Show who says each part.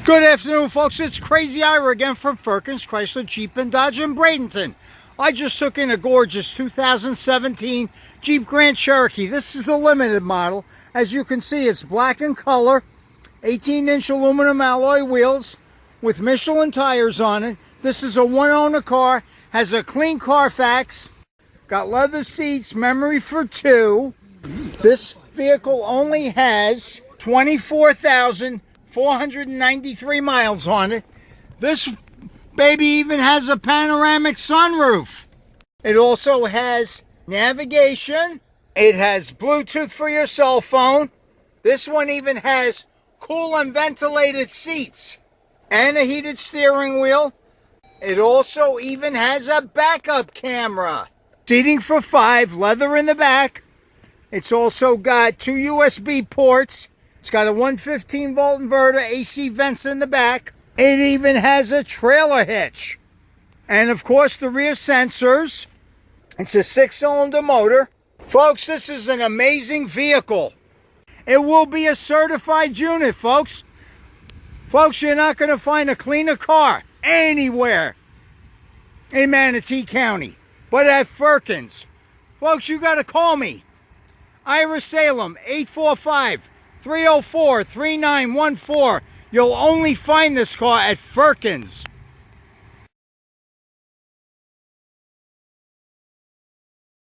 Speaker 1: Good afternoon, folks. It's Crazy Ira again from Firkins Chrysler Jeep and Dodge in Bradenton. I just took in a gorgeous 2017 Jeep Grand Cherokee. This is the limited model. As you can see, it's black in color, 18-inch aluminum alloy wheels with Michelin tires on it. This is a one-owner car, has a clean Carfax, got leather seats, memory for two. This vehicle only has 24,493 miles on it. This baby even has a panoramic sunroof. It also has navigation. It has Bluetooth for your cell phone. This one even has cool and ventilated seats and a heated steering wheel. It also even has a backup camera. Seating for 5, leather in the back. It's also got 2 USB ports. It's got a 115 volt inverter, AC vents in the back. It even has a trailer hitch. And of course the rear sensors. It's a 6-cylinder motor. Folks, this is an amazing vehicle. It will be a certified unit, folks. Folks, you're not going to find a cleaner car anywhere in Manatee County, but at Firkins. Folks, you got to call me. Ira Salem, 845-304-3914. You'll only find this car at Firkins.